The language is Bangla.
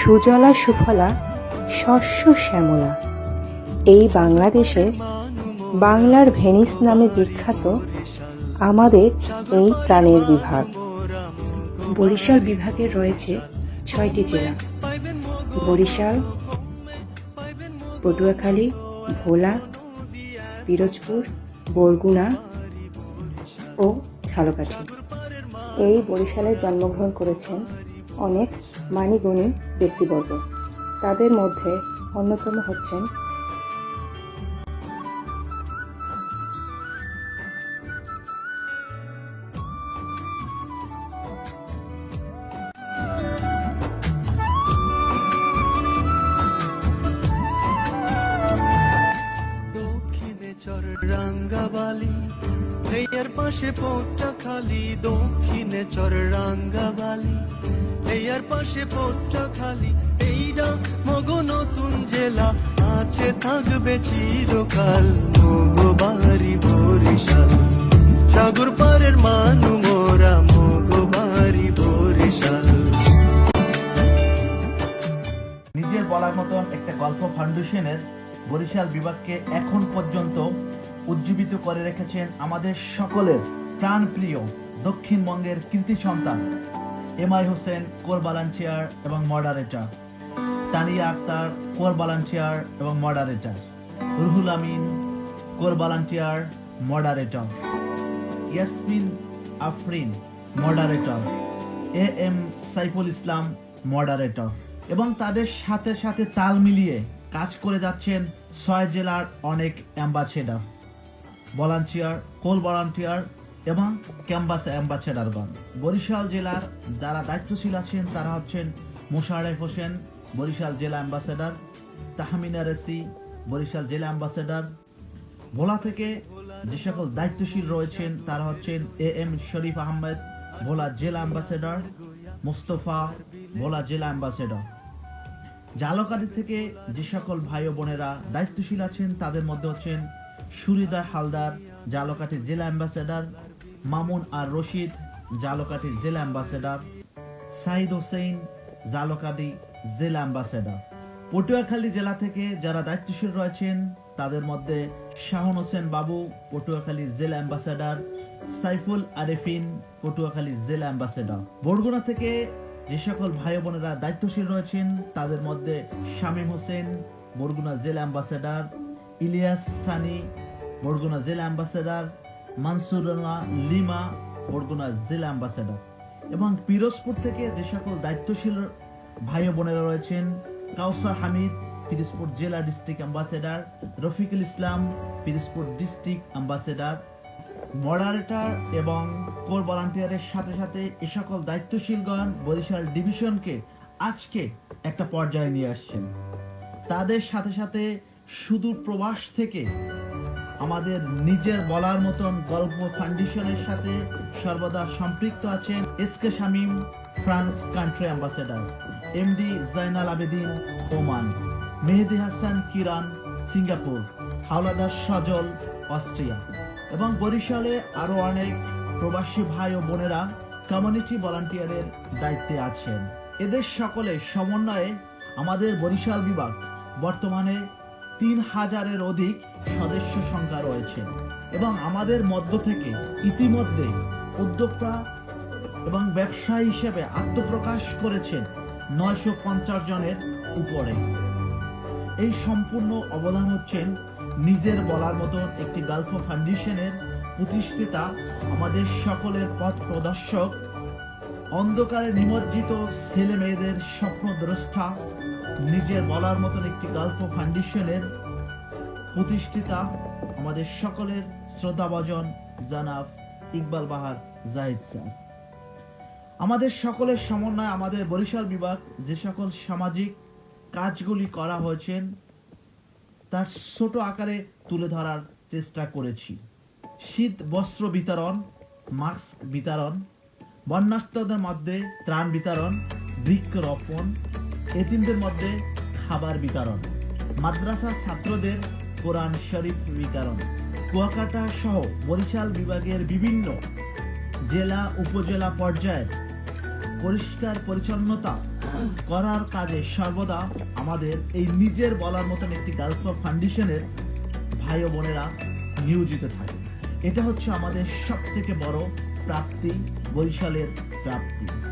সুজলা সুফলা শস্য শ্যামলা। এই বাংলাদেশে বাংলার ভেনিস নামে বিখ্যাত আমাদের এই প্রাণের বিভাগ। বরিশাল বিভাগে রয়েছে 6টি জেলা: বরিশাল, পটুয়াখালী, ভোলা, পিরোজপুর, বরগুনা ও ঝালকাঠি। এই বরিশালে জন্মগ্রহণ করেছেন অনেক মানিগুণী ব্যক্তিবর্গ। তাদের মধ্যে অন্যতম হচ্ছেন রাঙ্গাবালি, এর পাশে পটুয়াখালী। দক্ষিণে চর রাঙ্গাবালি, এর পাশে পটুয়াখালী। এইটা মগো নতুন জেলা, আছে থাকবে চিরকাল। মগো বাড়ি বরিশাল, সাগর পারের মানু মোরা। মগো বাড়ি বরিশাল। নিজের বলার মতন একটা গল্প ফাউন্ডেশনের বরিশাল বিভাগকে এখন পর্যন্ত উজ্জীবিত করে রেখেছেন আমাদের সকলের প্রাণপ্রিয় দক্ষিণবঙ্গের কৃতি সন্তান এমআই হোসেন, কোর ভলান্টিয়ার এবং moderator; Tania Akter, core volunteer এবং moderator; Ruhul Amin, core volunteer, moderator; Yasmin Afrin, moderator; A M Saiful Islam, moderator. এবং তাদের সাথে সাথে তাল মিলিয়ে কাজ করে যাচ্ছেন 6 জেলার অনেক অ্যাম্বাসেডর, ভলান্টিয়ার, কোল ভলান্টিয়ার এবং ক্যাম্পাস অ্যাম্বাসেডরগণ। বরিশাল জেলার যারা দায়িত্বশীল আছেন তারা হচ্ছেন মোশাররফ হোসেন, বরিশাল জেলা অ্যাম্বাসেডর; তাহমিনা রেসি, বরিশাল জেলা অ্যাম্বাসেডর। ভোলা থেকে যে সকল দায়িত্বশীল রয়েছেন তারা হচ্ছেন এ এম শরীফ আহমেদ, ভোলা জেলা অ্যাম্বাসেডর; মুস্তফা, ভোলা জেলা অ্যাম্বাসেডর। ঝালকাঠি থেকে যে সকল ভাই ও বোনেরা দায়িত্বশীল আছেন তাদের মধ্যে হচ্ছেন সুরিদা হালদার, ঝালকাঠি জেলা অ্যাম্বাসেডর; মামুন আর রশিদ, ঝালকাঠি জেলা অ্যাম্বাসেডর; সাইদ হোসেন, ঝালকাঠি জেলা অ্যাম্বাসেডর। পটুয়াখালী জেলা থেকে যারা দায়িত্বশীল রয়েছেন তাদের মধ্যে শাহন হোসেন বাবু, পটুয়াখালী জেলা অ্যাম্বাসেডর; সাইফুল আরেফিন, পটুয়াখালী জেলা অ্যাম্বাসেডর। বরগুনা থেকে যে সকল ভাই বোনেরা দায়িত্বশীল রয়েছেন তাদের মধ্যে শামীম হোসেন, বরগুনা জেলা অ্যাম্বাসেডর; ইলিয়াস সানি, বরগুনা জেলা অ্যাম্বাসেডর; মানসুরনা লিমা, বরগুনা জেলা অ্যাম্বাসেডর। এবং পিরোজপুর থেকে যে সকল দায়িত্বশীল ভাই বোনেরা রয়েছেন কাউসার হামিদ, পিরোজপুর জেলা district ambassador; Rafiqul Islam, Pirojpur district ambassador. Moderator এবং কোর ভলান্টিয়ারের সাথে সাথে এ সকল দায়িত্বশীলগণ বরিশাল ডিভিশনকে আজকে একটা পর্যায়ে নিয়ে আসছেন। তাদের সাথে সাথে সুদূর প্রবাস থেকে আমাদের নিজের বলার মতন গল্প ফাউন্ডেশনের সাথে সর্বদা সম্পৃক্ত আছেন S K Shamim, France country ambassador; MD Zainal Abedin, Oman; Mehedi Hasan Kiran, Singapore; Howlader Sajal, Austria. এবং বরিশালে আরো অনেক প্রবাসী ভাই ও বোনেরা কমিউনিটি ভলান্টিয়ারের দায়িত্বে আছেন। এদের সকলের সমন্বয়ে আমাদের বরিশাল বিভাগ বর্তমানে 3000-এর অধিক সদস্য সংখ্যা রয়েছে। এবং আমাদের মধ্য থেকে ইতিমধ্যে উদ্যোক্তা এবং ব্যবসায়ী হিসেবে আত্মপ্রকাশ করেছেন 950 জনের উপরে। এই সম্পূর্ণ অবদান হচ্ছেন নিজের বলার মতন একটি গল্প ফাউন্ডেশনের প্রতিষ্ঠাতা, আমাদের সকলের পথ প্রদর্শক, অন্ধকারে নিমজ্জিত ছেলে মেয়েদের স্বপ্নদ্রষ্টা, নিজের বলার মতন একটি গল্প ফাউন্ডেশনের প্রতিষ্ঠাতা আমাদের সকলের শ্রদ্ধাভাজন জনাব ইকবাল বাহার জাহিদ স্যার। আমাদের সকলের সমন্বয়ে আমাদের বরিশাল বিভাগ যে সকল সামাজিক কাজগুলি করা হয়েছে তার ছোট আকারে তুলে ধরার চেষ্টা করেছি। শীত বস্ত্র বিতরণ, মাস্ক বিতরণ, বন্যার্তদের মধ্যে ত্রাণ বিতরণ, বৃক্ষরোপণ, এতিমদের মধ্যে খাবার বিতরণ, মাদ্রাসা ছাত্রদের কোরআন শরীফ বিতরণ। কুয়াকাটা সহ বরিশাল বিভাগের বিভিন্ন জেলা উপজেলা পর্যায়ে পরিষ্কার পরিচ্ছন্নতা করার কাজে সর্বদা আমাদের এই নিজের বলার মতন একটি গালফ ফাউন্ডেশনের ভাই ও বোনেরা নিয়োজিত থাকে। এটা হচ্ছে আমাদের সবথেকে বড় প্রাপ্তি, বরিশালের প্রাপ্তি।